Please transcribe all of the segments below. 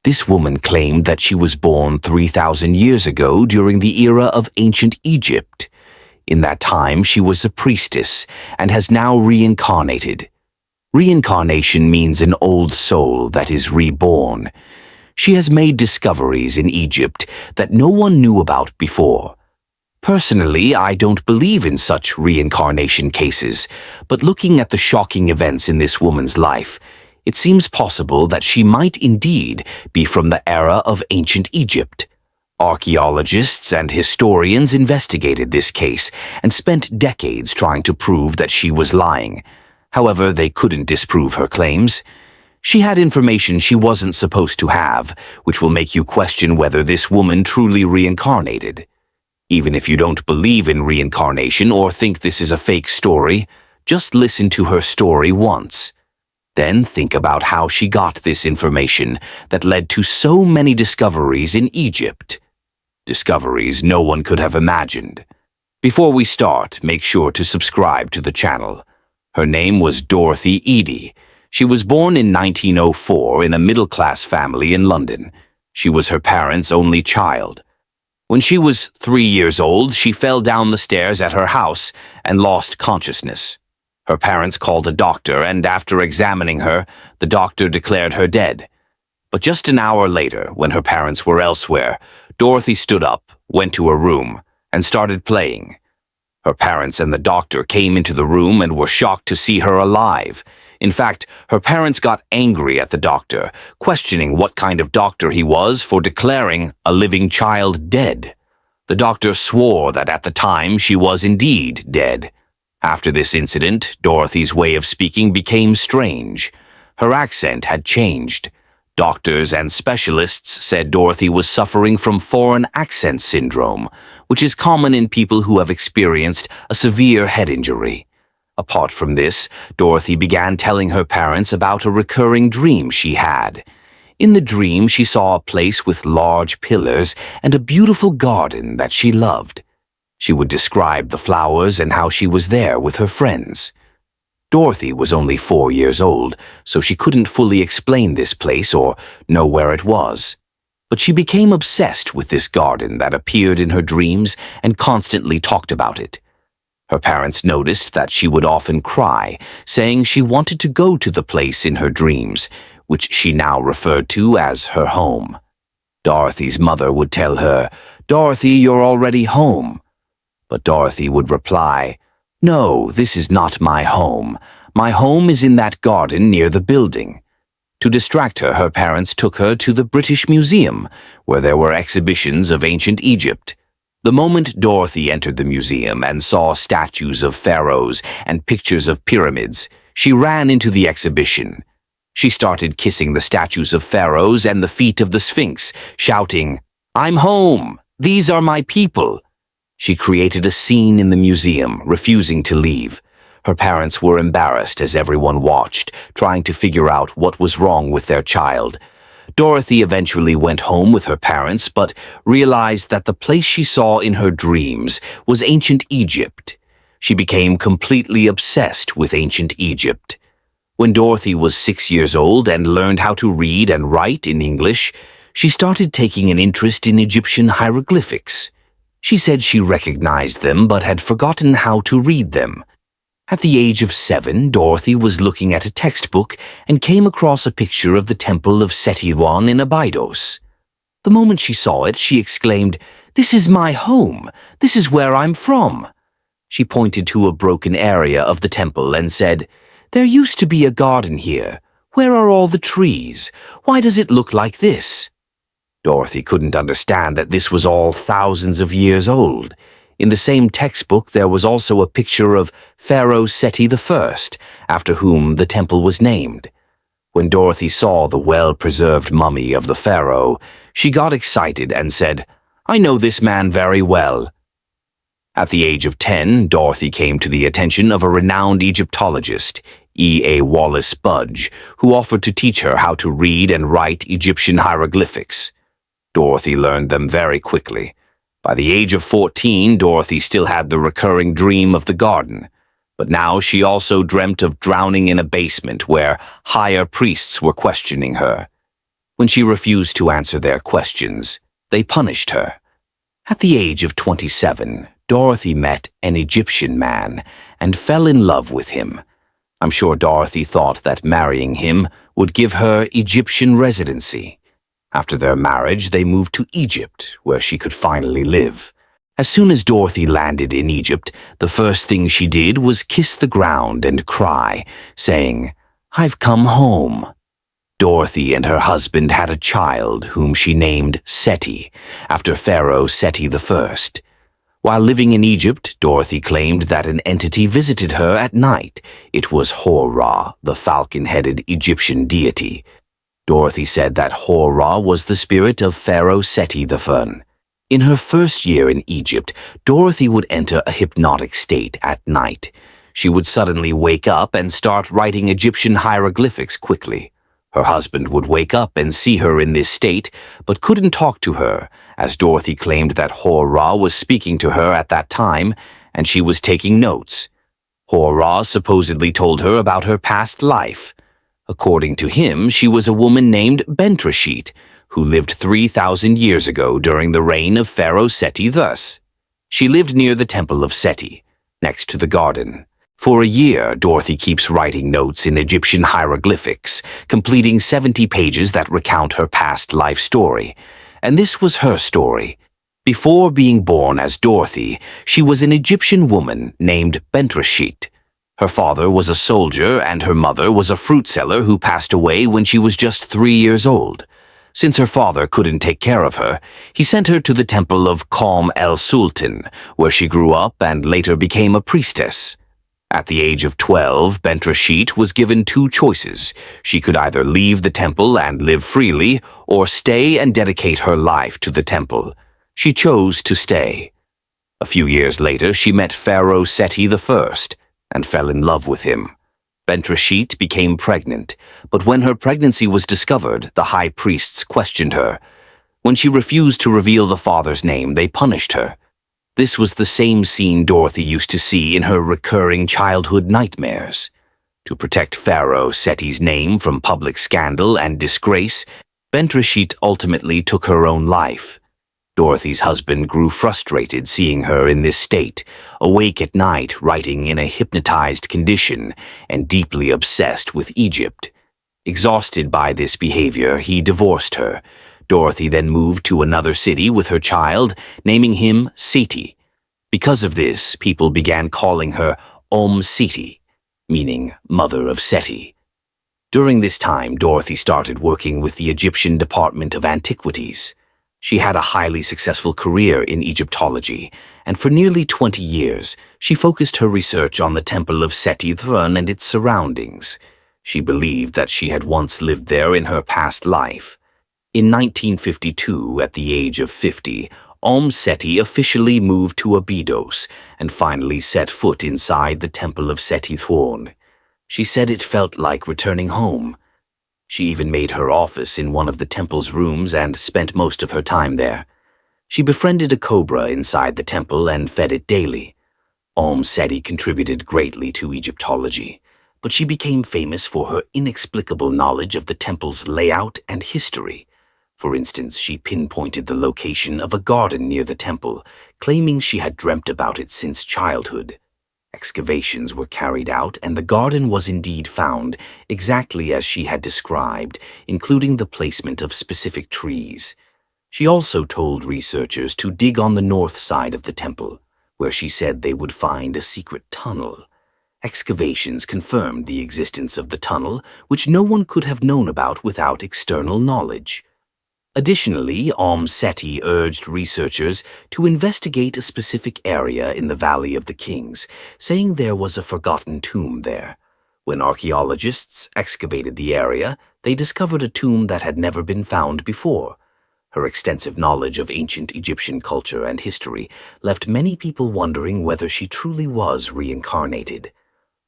This woman claimed that she was born 3,000 years ago during the era of ancient Egypt. In that time, she was a priestess and has now reincarnated. Reincarnation means an old soul that is reborn. She has made discoveries in Egypt that no one knew about before. Personally, I don't believe in such reincarnation cases, but looking at the shocking events in this woman's life, it seems possible that she might indeed be from the era of ancient Egypt. Archaeologists and historians investigated this case and spent decades trying to prove that she was lying. However, they couldn't disprove her claims. She had information she wasn't supposed to have, which will make you question whether this woman truly reincarnated. Even if you don't believe in reincarnation or think this is a fake story, just listen to her story once. Then think about how she got this information that led to so many discoveries in Egypt. Discoveries no one could have imagined. Before we start, make sure to subscribe to the channel. Her name was Dorothy Eady. She was born in 1904 in a middle-class family in London. She was her parents' only child. When she was 3 years old, she fell down the stairs at her house and lost consciousness. Her parents called a doctor, and after examining her, the doctor declared her dead. But just an hour later, when her parents were elsewhere, Dorothy stood up, went to her room, and started playing. Her parents and the doctor came into the room and were shocked to see her alive. In fact, her parents got angry at the doctor, questioning what kind of doctor he was for declaring a living child dead. The doctor swore that at the time she was indeed dead. After this incident, Dorothy's way of speaking became strange. Her accent had changed. Doctors and specialists said Dorothy was suffering from foreign accent syndrome, which is common in people who have experienced a severe head injury. Apart from this, Dorothy began telling her parents about a recurring dream she had. In the dream, she saw a place with large pillars and a beautiful garden that she loved. She would describe the flowers and how she was there with her friends. Dorothy was only 4 years old, so she couldn't fully explain this place or know where it was. But she became obsessed with this garden that appeared in her dreams and constantly talked about it. Her parents noticed that she would often cry, saying she wanted to go to the place in her dreams, which she now referred to as her home. Dorothy's mother would tell her, "Dorothy, you're already home." But Dorothy would reply, "No, this is not my home. My home is in that garden near the building." To distract her, her parents took her to the British Museum, where there were exhibitions of ancient Egypt. The moment Dorothy entered the museum and saw statues of pharaohs and pictures of pyramids, she ran into the exhibition. She started kissing the statues of pharaohs and the feet of the Sphinx, shouting, "I'm home! These are my people!" She created a scene in the museum, refusing to leave. Her parents were embarrassed as everyone watched, trying to figure out what was wrong with their child. Dorothy eventually went home with her parents, but realized that the place she saw in her dreams was ancient Egypt. She became completely obsessed with ancient Egypt. When Dorothy was 6 years old and learned how to read and write in English, she started taking an interest in Egyptian hieroglyphics. She said she recognized them but had forgotten how to read them. At the age of 7, Dorothy was looking at a textbook and came across a picture of the temple of Seti I in Abydos. The moment she saw it, she exclaimed, "This is my home! This is where I'm from!" She pointed to a broken area of the temple and said, "There used to be a garden here. Where are all the trees? Why does it look like this?" Dorothy couldn't understand that this was all thousands of years old. In the same textbook, there was also a picture of Pharaoh Seti I, after whom the temple was named. When Dorothy saw the well-preserved mummy of the pharaoh, she got excited and said, "I know this man very well." At the age of 10, Dorothy came to the attention of a renowned Egyptologist, E.A. Wallace Budge, who offered to teach her how to read and write Egyptian hieroglyphics. Dorothy learned them very quickly. By the age of 14, Dorothy still had the recurring dream of the garden, but now she also dreamt of drowning in a basement where higher priests were questioning her. When she refused to answer their questions, they punished her. At the age of 27, Dorothy met an Egyptian man and fell in love with him. I'm sure Dorothy thought that marrying him would give her Egyptian residency. After their marriage, they moved to Egypt, where she could finally live. As soon as Dorothy landed in Egypt, the first thing she did was kiss the ground and cry, saying, "I've come home." Dorothy and her husband had a child whom she named Seti, after Pharaoh Seti I. While living in Egypt, Dorothy claimed that an entity visited her at night. It was Hor-Ra, the falcon-headed Egyptian deity. Dorothy said that Hor-Ra was the spirit of Pharaoh Seti I. In her first year in Egypt, Dorothy would enter a hypnotic state at night. She would suddenly wake up and start writing Egyptian hieroglyphics quickly. Her husband would wake up and see her in this state, but couldn't talk to her, as Dorothy claimed that Hor-Ra was speaking to her at that time, and she was taking notes. Hor-Ra supposedly told her about her past life. According to him, she was a woman named Bentreshyt, who lived 3,000 years ago during the reign of Pharaoh Seti I. She lived near the Temple of Seti, next to the garden. For a year, Dorothy keeps writing notes in Egyptian hieroglyphics, completing 70 pages that recount her past life story. And this was her story. Before being born as Dorothy, she was an Egyptian woman named Bentreshyt. Her father was a soldier and her mother was a fruit seller who passed away when she was just 3 years old. Since her father couldn't take care of her, he sent her to the temple of Qom el-Sultan, where she grew up and later became a priestess. At the age of 12, Bentreshyt was given two choices. She could either leave the temple and live freely, or stay and dedicate her life to the temple. She chose to stay. A few years later, she met Pharaoh Seti I and fell in love with him. Bentreshyt became pregnant, but when her pregnancy was discovered, the high priests questioned her. When she refused to reveal the father's name, they punished her. This was the same scene Dorothy used to see in her recurring childhood nightmares. To protect Pharaoh Seti's name from public scandal and disgrace, Bentreshyt ultimately took her own life. Dorothy's husband grew frustrated seeing her in this state, awake at night writing in a hypnotized condition and deeply obsessed with Egypt. Exhausted by this behavior, he divorced her. Dorothy then moved to another city with her child, naming him Seti. Because of this, people began calling her Omm Sety, meaning Mother of Seti. During this time, Dorothy started working with the Egyptian Department of Antiquities. She had a highly successful career in Egyptology, and for nearly 20 years, she focused her research on the Temple of Seti I and its surroundings. She believed that she had once lived there in her past life. In 1952, at the age of 50, Omm Sety officially moved to Abydos and finally set foot inside the Temple of Seti I. She said it felt like returning home. She even made her office in one of the temple's rooms and spent most of her time there. She befriended a cobra inside the temple and fed it daily. Omm Sety contributed greatly to Egyptology, but she became famous for her inexplicable knowledge of the temple's layout and history. For instance, she pinpointed the location of a garden near the temple, claiming she had dreamt about it since childhood. Excavations were carried out, and the garden was indeed found, exactly as she had described, including the placement of specific trees. She also told researchers to dig on the north side of the temple, where she said they would find a secret tunnel. Excavations confirmed the existence of the tunnel, which no one could have known about without external knowledge. Additionally, Omm Sety urged researchers to investigate a specific area in the Valley of the Kings, saying there was a forgotten tomb there. When archaeologists excavated the area, they discovered a tomb that had never been found before. Her extensive knowledge of ancient Egyptian culture and history left many people wondering whether she truly was reincarnated.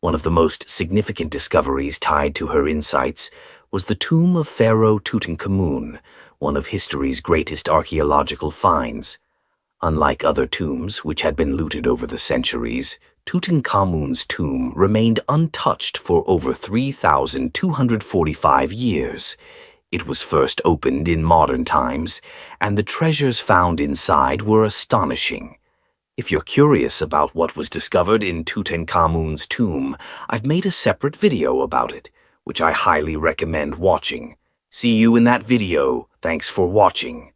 One of the most significant discoveries tied to her insights was the tomb of Pharaoh Tutankhamun, one of history's greatest archaeological finds. Unlike other tombs, which had been looted over the centuries, Tutankhamun's tomb remained untouched for over 3,245 years. It was first opened in modern times, and the treasures found inside were astonishing. If you're curious about what was discovered in Tutankhamun's tomb, I've made a separate video about it, which I highly recommend watching. See you in that video. Thanks for watching.